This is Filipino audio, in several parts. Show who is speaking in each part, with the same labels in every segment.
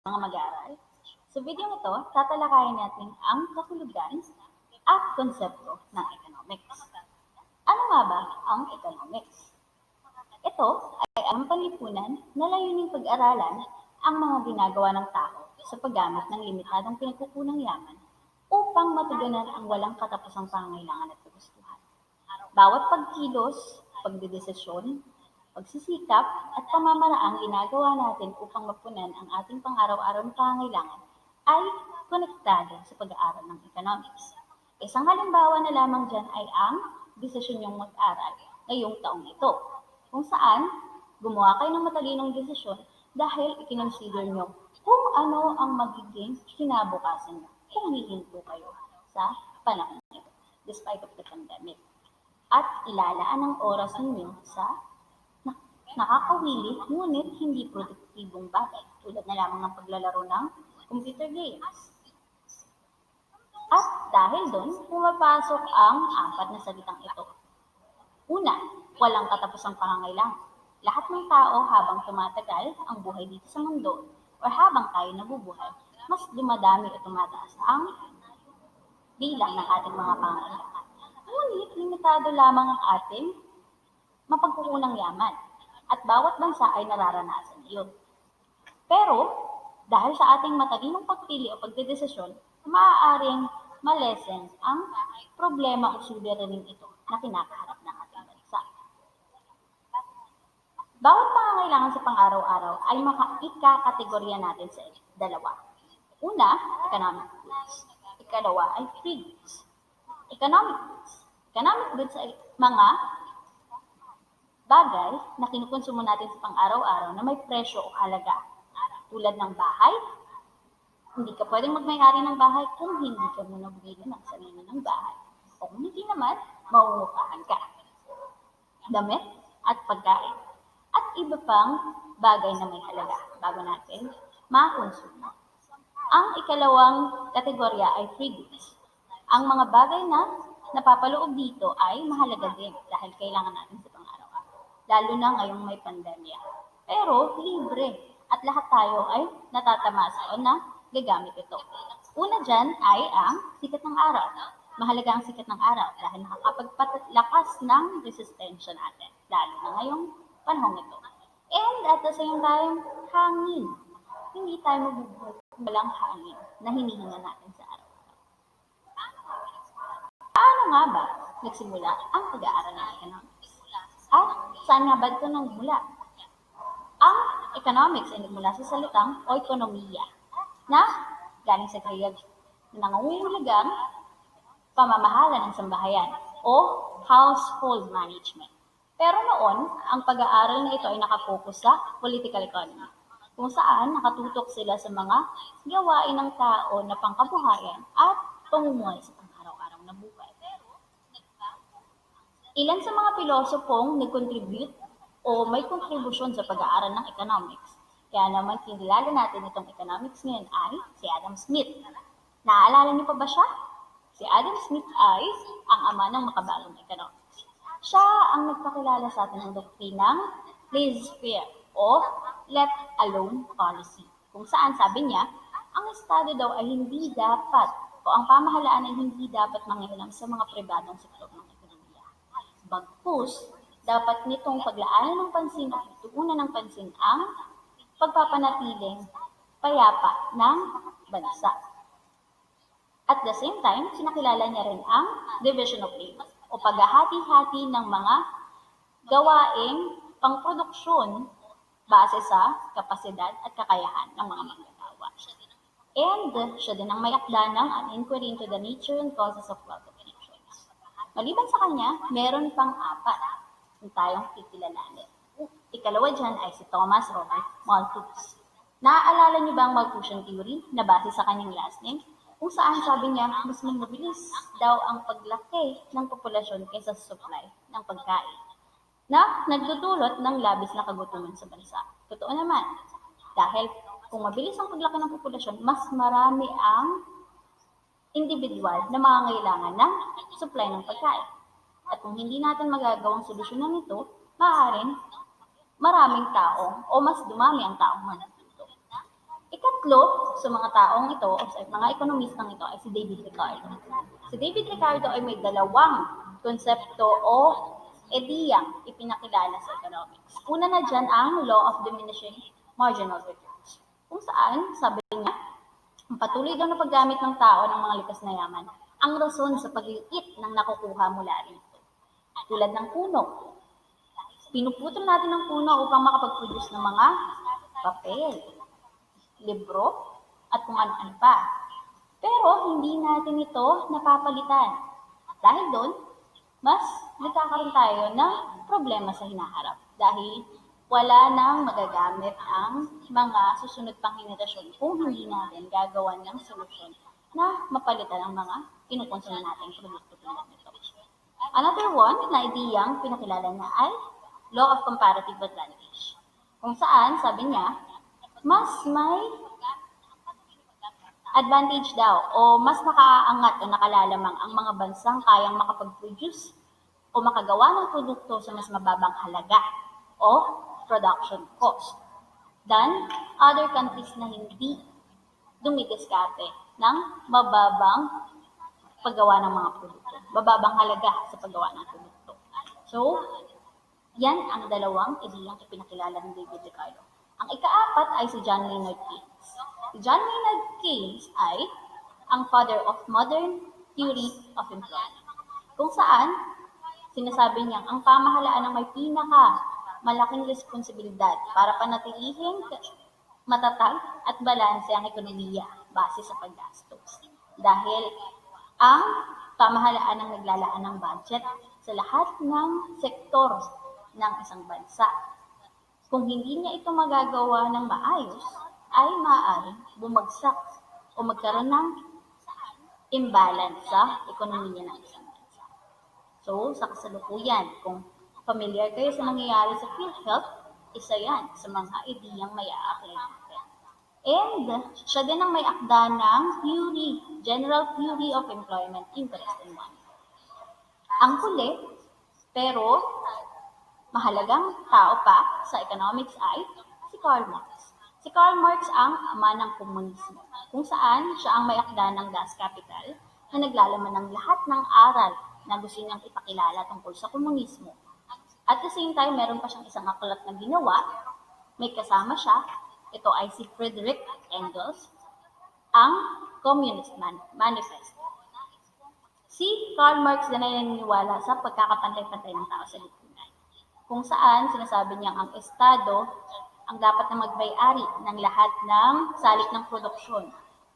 Speaker 1: mga mag-aaral. Sa video ito, tatalakayin natin ang kahulugan at konsepto ng economics. Ano nga ba ang economics? Ito ay ang panlipunan na layuning pag-aralan ang mga ginagawa ng tao sa paggamit ng limitadong pinagkukunang yaman upang matugunan ang walang katapusang pangangailangan at kagustuhan. Bawat pagkilos, pagdedesisyon, pagsisikap at pamamaraang ginagawa natin upang mapunan ang ating pang-araw-araw na pangangailangan ay konektado sa pag-aaral ng economics. Isang halimbawa na lamang dyan ay ang desisyon niyong mag-aral ngayong taong ito, kung saan gumawa kayo ng matalinong desisyon dahil ikinonsider niyo kung ano ang magiging kinabukasan niyo kung hihinto kayo sa panahon ito, despite of the pandemic. At ilalaan ang oras ninyo sa nakakawili ngunit hindi produktibong bagay tulad na lamang ng paglalaro ng computer games. At dahil doon, pumapasok ang apat na salitang ito. Una, walang katapusang pangangailangan. Lahat ng tao habang tumatagal ang buhay dito sa mundo o habang tayo nabubuhay, mas dumadami at tumataas ang bilang ng ating mga pangangailangan. Ngunit limitado lamang ang ating mapagkukunang yaman at bawat bansa ay nararanasan iyon. Pero dahil sa ating matalinong pagpili o pagdedesisyon, maaaring malesen ang problema o suliranin ito na kinakaharap ng ating bansa. Bawat pangangailangan sa pang-araw-araw ay ikakategorya natin sa dalawa. Una, economic goods. Ikalawa ay free goods. Economic goods. Economic goods ay mga bagay na kinukonsumo natin sa pang-araw-araw na may presyo o halaga. Tulad ng bahay, hindi ka pwedeng magmay-ari ng bahay kung hindi ka muna bumili ng sarili ng bahay. O kung hindi naman, mauupahan ka. Damit at pagkain. At iba pang bagay na may halaga bago natin makonsumo. Ang ikalawang kategorya ay free goods. Ang mga bagay na napapaloob dito ay mahalaga din dahil kailangan natin sa pang-araw-araw. Lalo na ngayong may pandemya. Pero libre at lahat tayo ay natatamasa o na gagamit ito. Una dyan ay ang sikat ng araw. Mahalaga ang sikat ng araw dahil nakakapagpalakas ng resistensya natin, lalo na ngayong panahon ito. And at the same time, hangin. Hindi tayo mabubuhay kung walang hangin na hinihinga natin sa araw. Paano nga ba nagsimula ang pag-aaral ng economics? At saan nga ba ito nagmula? Ang economics ay nagmula sa salitang oikonomiya na galing sa Grieg na nangungulagang pamamahala ng sambahayan o household management. Pero noon, ang pag-aaral na ito ay nakapokus sa political economy, kung saan nakatutok sila sa mga gawain ng tao na pangkabuhayan at pamumuhay sa pang-araw-araw na buhay. Ilan sa mga pilosopong nag-contribute o may kontribusyon sa pag-aaral ng economics. Kaya naman kinilala natin itong economics ngayon ay si Adam Smith. Naaalala niyo pa ba siya? Si Adam Smith ay ang ama ng makabagong economics. Siya ang nagpakilala sa atin ng doktrinang laissez-faire o let alone policy. Kung saan sabi niya, ang Estado daw ay hindi dapat o ang pamahalaan ay hindi dapat mangialam sa mga pribadong sektor ng ekonomiya. Bagkus, dapat nitong paglaanan ng pansin o tuunan ng pansin ang pagpapanatiling payapa ng bansa. At the same time, sinakilala niya rin ang division of labor o paghahati-hati ng mga gawaing pangproduksyon base sa kapasidad at kakayahan ng mga manggagawa. And siya din ang may akda ng an inquiry into the nature and causes of wealth of nations. Maliban sa kanya, meron pang apat kung tayong kikilalanin. Ikalawa dyan ay si Thomas Robert Malthus. Naaalala niyo ba ang Malthusian theory na base sa kanyang last name? Kung saan sabi niya, mas mabilis daw ang paglaki ng populasyon kaysa sa supply ng pagkain na nagdudulot ng labis na kagutuman sa bansa. Totoo naman, dahil kung mabilis ang paglaki ng populasyon, mas marami ang individual na mangangailangan ng supply ng pagkain. At kung hindi natin magagawang solusyonan ito, maaaring maraming tao o mas dumami ang taong manatuto. Ikatlo sa mga taong ito o sa mga ekonomistang ito ay si David Ricardo. Si David Ricardo ay may dalawang konsepto o ideyang ipinakilala sa economics. Una na dyan ang law of diminishing marginal returns, kung saan sabi niya ang patuloy daw na paggamit ng tao ng mga likas na yaman ang rason sa pagliit ng nakukuha mula rito. Tulad ng puno. Pinuputol natin ng puno upang makapag-produce ng mga papel, libro, at kung ano-ano pa. Pero hindi natin ito napapalitan. Dahil doon, mas nagkakaroon tayo ng problema sa hinaharap. Dahil wala nang magagamit ang mga susunod pang henerasyon kung hindi natin gagawan ng solusyon na mapalitan ang mga kinukonsum natin produkto tulad nito. Another one na ideyang pinakilala niya ay law of comparative advantage. Kung saan, sabi niya, mas may advantage daw o mas nakaaangat o nakalalamang ang mga bansang kayang makapag-produce o makagawa ng produkto sa mas mababang halaga o production cost than other countries na hindi dumidiskarte ng mababang paggawa ng mga produkto, mababang halaga sa paggawa ng produkto. So, yan ang dalawang ideyang ipinakilala ni David Ricardo. Ang ikaapat ay si John Maynard Keynes. Si John Maynard Keynes ay ang father of modern theory of employment, kung saan sinasabi niyang ang pamahalaan ang may malaking responsibilidad para panatilihing matatag at balanse ang ekonomiya base sa paggastos. Dahil ang pamahalaan ang naglalaan ng budget sa lahat ng sektor ng isang bansa. Kung hindi niya ito magagawa ng maayos, ay maaaring bumagsak o magkaroon ng imbalance sa ekonomiya ng isang bansa. So, sa kasalukuyan, kung familiar kayo sa nangyayari sa PhilHealth, isa yan sa mga ideyang may aaklay natin. And siya din ang may akda ng General Theory of Employment, Interest, and Money. Ang huli, pero mahalagang tao pa sa economics ay si Karl Marx. Si Karl Marx ang ama ng komunismo, kung saan siya ang may akda ng Das Kapital na naglalaman ng lahat ng aral na gusto niyang ipakilala tungkol sa komunismo. At the same time, meron pa siyang isang aklat na ginawa, may kasama siya, ito ay si Friedrich Engels, ang Communist Manifesto. Si Karl Marx din ay naniniwala sa pagkakapantay-pantay ng tao sa lipunan, kung saan sinasabi niyang ang Estado ang dapat na magbayari ng lahat ng salik ng produksyon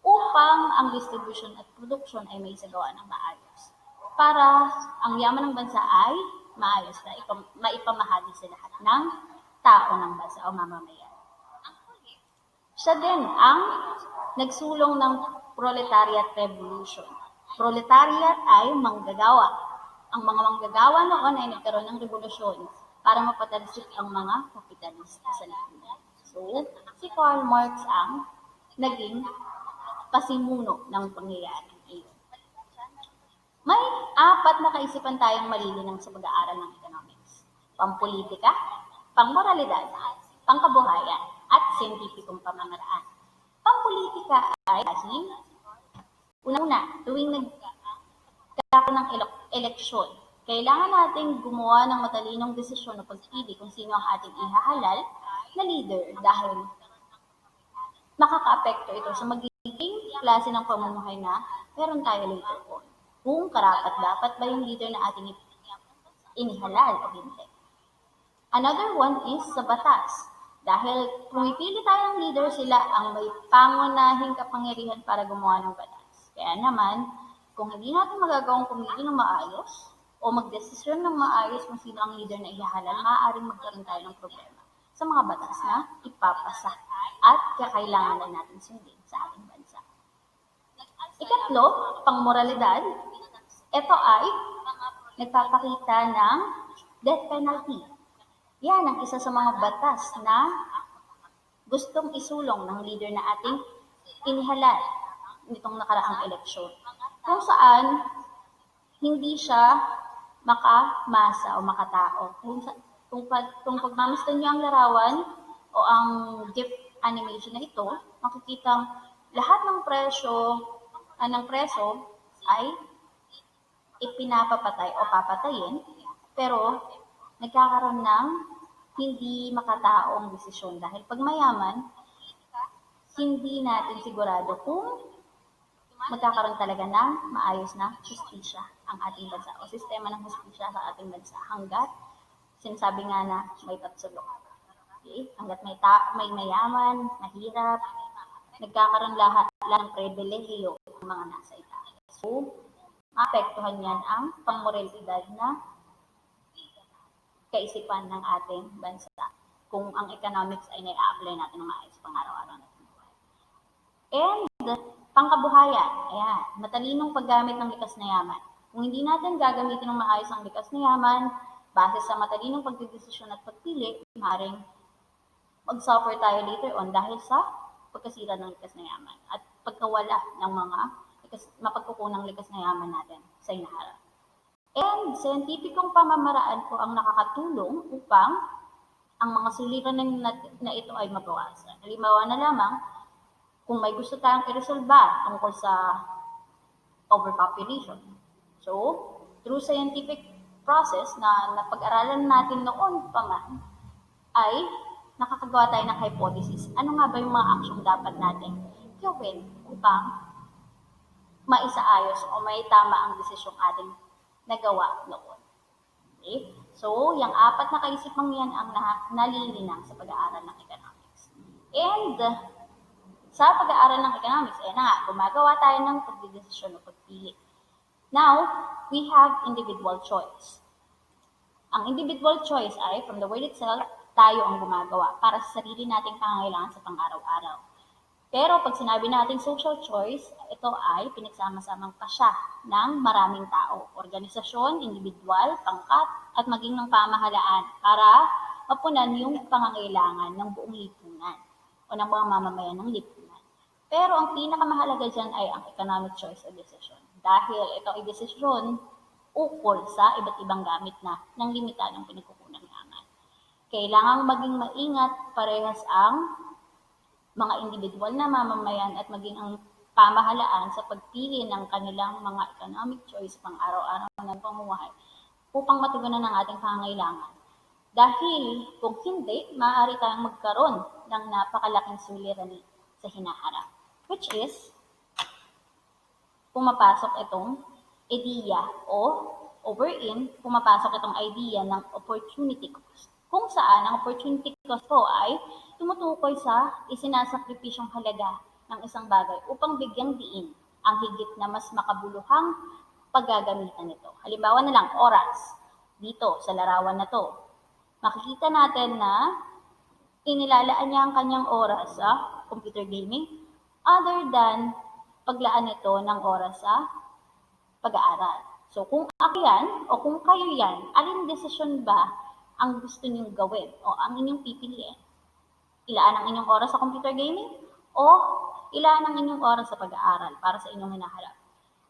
Speaker 1: upang ang distribution at produksyon ay may isagawa ng maayos, para ang yaman ng bansa ay maayos na maipamahagi sa lahat ng tao ng bansa o mamamayan. Siya din ang nagsulong ng Proletariat Revolution. Proletariat ay manggagawa. Ang mga manggagawa noon ay nagkaroon ng revolusyon para mapatalisik ang mga kapitalista sa lipunan. So, si Karl Marx ang naging pasimuno ng pangyayari iyon. May apat na kaisipan tayong malilinang sa pag-aaral ng economics: pampolitika, pangmoralidad, pangkabuhayan, at siyentipikong pamamaraan. Pampolitika ay dahil una-una, tuwing nagkakaroon ng eleksyon, kailangan nating gumawa ng matalinong desisyon o pagpili kung sino ang ating ihahalal na leader, dahil makakaapekto ito sa magiging klase ng pamumuhay na meron tayo later on. Kung karapat-dapat ba yung leader na ating inihalal o hindi. Another one is sa batas. Dahil pumipili tayo ng leader, sila ang may pangunahing kapangyarihan para gumawa ng batas. Kaya naman, kung hindi natin magagawang pumili ng maayos o magdesisyon ng maayos kung sino ang leader na ihahalal, maaaring magkaroon tayo ng problema sa mga batas na ipapasa at kakailangan natin sundin sa ating bansa. Ikatlo, pangmoralidad. Ito ay nagpapakita ng death penalty. Yan ang isa sa mga batas na gustong isulong ng leader na ating inihalal nitong nakaraang eleksyon, kung saan hindi siya makamasa o makatao. Kung pagmamasdan niyo ang larawan o ang animation na ito, makikita lahat ng ng preso ay ipinapapatay o papatayin, pero nagkakaroon ng hindi makataong desisyon dahil pag mayaman, hindi natin sigurado kung magkakaroon talaga ng maayos na hustisya ang ating bansa o sistema ng hustisya sa ating bansa hanggat sinasabi nga na may patsulok. Okay? Hanggat may mayaman, mahirap, nagkakaroon lahat ng pribilehiyo ng mga nasa itaas. So, maapektuhan yan ang pangmoralidad na kaisipan ng ating bansa kung ang economics ay nai-apply natin ng maayos pang araw-araw natin buhay. And pangkabuhayan, ayan, matalinong paggamit ng likas na yaman. Kung hindi natin gagamitin ng maayos ang likas na yaman, base sa matalinong pagdedesisyon at pagpili, maaaring mag-suffer tayo later on dahil sa pagkasira ng likas na yaman at pagkawala ng mga mapagkukunang likas na yaman natin sa hinaharap. And scientificong pamamaraan po ang nakakatulong upang ang mga suliranin na ito ay mabawasan. Halimbawa na lamang, kung may gusto tayong i-resolba tungkol sa overpopulation. So, through scientific process na napag-aralan natin noon pa man, ay nakakagawa tayo ng hypothesis. Ano nga ba yung mga aksyong dapat natin gawin upang maisaayos o may tama ang desisyong ating nagawa noon. Okay? So, yung 4 na kaisipang yan ang nalilinang sa pag-aaral ng economics. And sa pag-aaral ng economics, gumagawa tayo ng pagdedesisyon o pagpili. Now, we have individual choice. Ang individual choice ay, from the word itself, tayo ang gumagawa para sa sarili nating pangangailangan sa pang-araw-araw. Pero pag sinabi natin social choice, ito ay pinagsama-samang pasya ng maraming tao, organisasyon, individual, pangkat, at maging ng pamahalaan para mapunan yung pangangailangan ng buong lipunan o ng mga mamamayan ng lipunan. Pero ang pinakamahalaga dyan ay ang economic choice o decision. Dahil ito ay desisyon ukol sa iba't ibang gamit na ng limitadong pinagkukunang yaman. Kailangang maging maingat parehas ang mga individual na mamamayan at maging ang pamahalaan sa pagpili ng kanilang mga economic choice pang araw-araw ng pamumuhay upang matugunan ang ating pangangailangan. Dahil kung hindi, maaari tayong magkaroon ng napakalaking suliranin sa hinaharap. Which is, pumapasok itong idea pumapasok itong idea ng opportunity cost. Kung saan ang opportunity cost po ay tumutukoy sa isinasakripisyong halaga ng isang bagay upang bigyang diin ang higit na mas makabuluhang paggagamitan nito. Halimbawa na lang, oras. Dito, sa larawan na to, makikita natin na inilalaan niya ang kanyang oras sa computer gaming other than paglaan nito ng oras sa pag-aaral. So kung ako yan o kung kayo yan, alin desisyon ba ang gusto niyong gawin o ang inyong pipiliin? Ilaan ang inyong oras sa computer gaming o ilaan ang inyong oras sa pag-aaral para sa inyong hinaharap?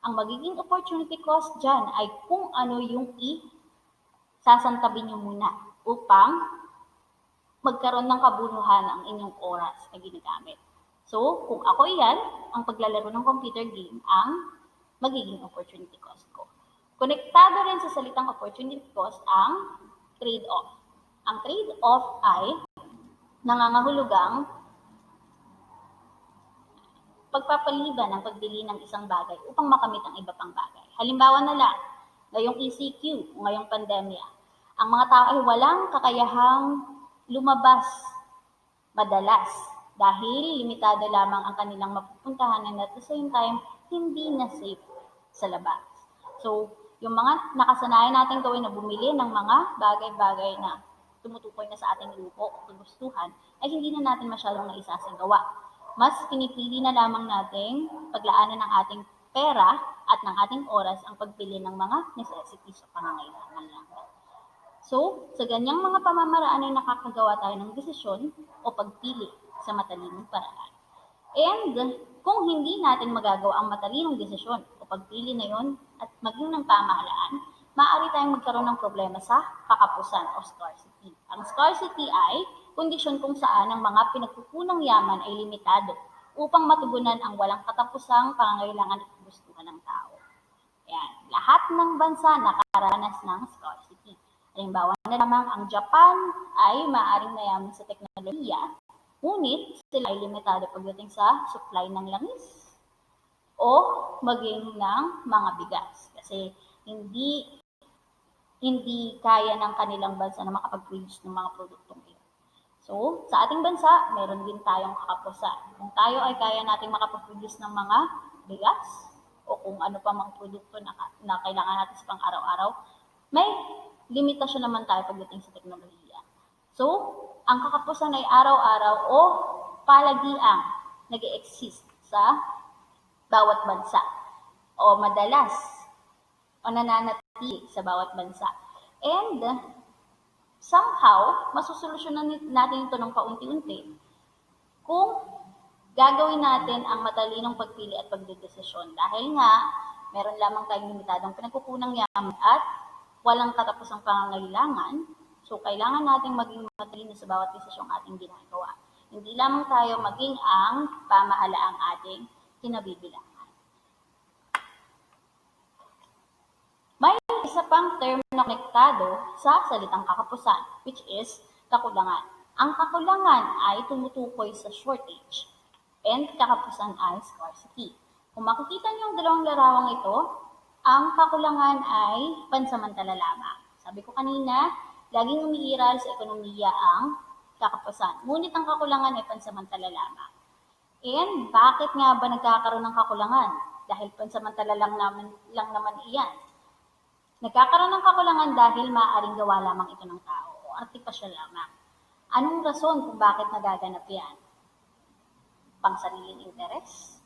Speaker 1: Ang magiging opportunity cost dyan ay kung ano yung sasantabi niyo muna upang magkaroon ng kabuluhan ang inyong oras na ginagamit. So, kung ako yan, ang paglalaro ng computer game ang magiging opportunity cost ko. Konektado rin sa salitang opportunity cost ang trade-off. Ang trade-off ay nangangahulugang pagpapaliban ng pagbili ng isang bagay upang makamit ang iba pang bagay. Halimbawa na lang, ngayong ECQ, ngayong pandemya, ang mga tao ay walang kakayahang lumabas madalas dahil limitado lamang ang kanilang mapupuntahan and at the same time, hindi na safe sa labas. So, yung mga nakasanayan natin gawin na bumili ng mga bagay-bagay na tumutukoy na sa ating luho o kagustuhan, ay hindi na natin masyadong naisasagawa. Mas pinipili na lamang nating paglaanan ng ating pera at ng ating oras ang pagpili ng mga necessities o pangangailangan lang. So, sa ganyang mga pamamaraan ay nakakagawa tayo ng desisyon o pagpili sa matalinong paraan. And kung hindi natin magagawa ang matalinong desisyon o pagpili na yon at maging ng pamahalaan, maaari tayong magkaroon ng problema sa kakapusan o scarcity. Ang scarcity ay kondisyon kung saan ang mga pinagkukunang yaman ay limitado upang matugunan ang walang katapusang pangangailangan at kagustuhan ng tao. Yan. Lahat ng bansa nakaranas ng scarcity. Halimbawa na lamang ang Japan ay maaaring mayaman sa teknolohiya, ngunit sila ay limitado pagdating sa supply ng langis o maging ng mga bigas. Kasi hindi kaya ng kanilang bansa na makapag-produce ng mga produktong ito. So, sa ating bansa, meron din tayong kakapusan. Kung tayo ay kaya nating makapag-produce ng mga bigas o kung ano pa mga produkto na kailangan natin sa pang-araw-araw, may limitasyon naman tayo pagdating sa teknolohiya. So, ang kakapusan ay araw-araw o palagiang nag-exist sa bawat bansa o madalas o nananatili sa bawat bansa. And somehow, masusolusyonan natin ito ng paunti-unti kung gagawin natin ang matalinong pagpili at pagdedesisyon. Dahil nga, meron lamang tayong limitadong pinagkukunang yaman at walang katapusang pangangailangan, so kailangan natin maging matalino sa bawat desisyong ating ginagawa. Hindi lamang tayo maging ang pamahalaang ating kinabibilangan. May isa pang term na konektado sa salitang kakapusan, which is kakulangan. Ang kakulangan ay tumutukoy sa shortage and kakapusan ay scarcity. Kung makikita niyo ang dalawang larawang ito, ang kakulangan ay pansamantala lamang. Sabi ko kanina, laging umiiral sa ekonomiya ang kakapusan. Ngunit ang kakulangan ay pansamantala lamang. And bakit nga ba nagkakaroon ng kakulangan? Dahil pansamantala lang naman iyan. Nagkakaroon ng kakulangan dahil maaaring gawa lamang ito ng tao o artipisyal lamang. Anong rason kung bakit nagaganap yan? Pangsariling interes?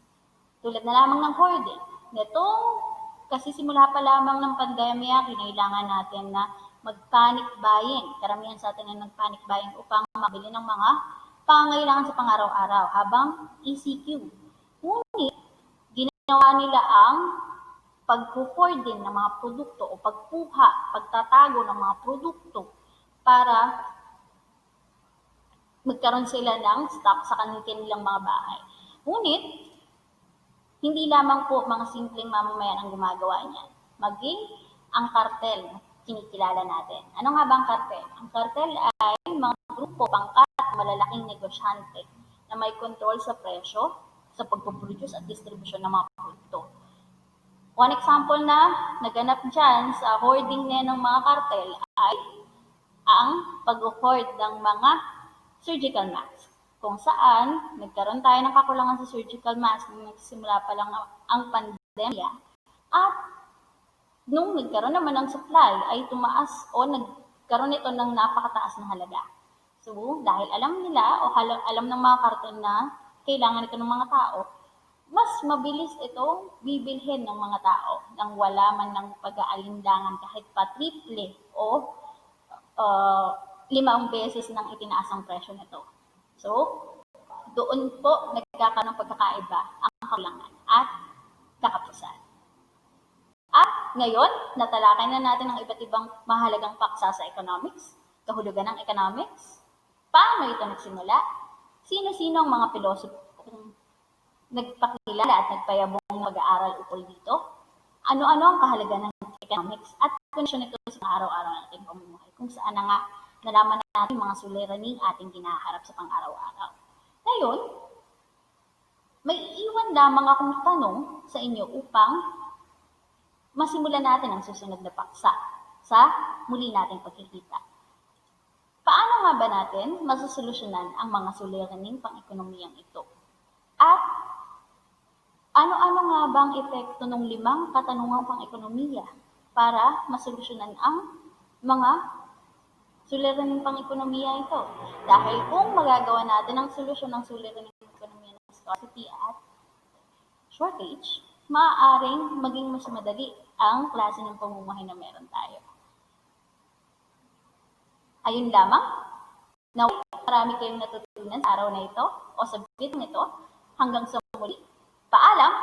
Speaker 1: Tulad na lamang ng hoarding. Nitong kasi simula pa lamang ng pandemya, kinailangan natin na mag-panic buying. Karamihan sa atin na nag-panic buying upang mabili ng mga pangangailangan sa pang-araw-araw habang ECQ. Ngunit, ginawa nila ang pag-hoard din ng mga produkto o pagkuha, pagtatago ng mga produkto para magkaroon sila ng stock sa kanilang mga bahay. Ngunit, hindi lamang po mga simpleng mamamayan ang gumagawa niyan. Maging ang kartel, kinikilala natin. Ano nga ba ang kartel? Ang kartel ay mga grupo, pangkat, malalaking negosyante na may control sa presyo, sa pagpuproduce at distribusyon ng mga produkto. One example na naganap dyan sa hoarding ng mga kartel ay ang pag-hoard ng mga surgical mask. Kung saan, nagkaroon tayo ng kakulangan sa surgical mask nung nagsimula pa lang ang pandemya. At nung nagkaroon naman ng supply ay tumaas o nagkaroon ito ng napakataas na halaga. So, dahil alam nila o alam ng mga kartel na kailangan ito ng mga tao, mas mabilis itong bibilhin ng mga tao nang wala man ng pag-aalinlangan kahit pa triple o 5 beses nang itinaas ang presyo nito. So, doon po nagkakaroon ng pagkakaiba ang kakulangan at kakapusan. At ngayon, natalakay na natin ang iba't ibang mahalagang paksa sa economics, kahulugan ng economics, paano ito nagsimula, sino-sino ang mga pilosopong nagpakilala at nagpayabong mag-aaral ukol dito, ano-ano ang kahalagan ng economics at koneksyon nito sa araw-araw nating pamumuhay, kung saan na nga nalaman natin mga suliraning ating ginaharap sa pang-araw-araw. Ngayon, may iiwan lamang akong tanong sa inyo upang masimulan natin ang susunod na paksa sa muli nating pagkikita. Paano nga ba natin masosolusyonan ang mga suliraning pang-ekonomiyang ito? At ano-ano nga ba ang epekto ng 5 katanungang pang-ekonomiya para masolusyonan ang mga suliraning pang-ekonomiya ito? Dahil kung magagawa natin ang solusyon ng suliraning pang-ekonomiya ng scarcity at shortage, maaaring maging mas madali ang klase ng pamumuhay na meron tayo. Ayun lamang, na marami kayong natutunan sa araw na ito o sa video nito. Hanggang sa muli. Paalam!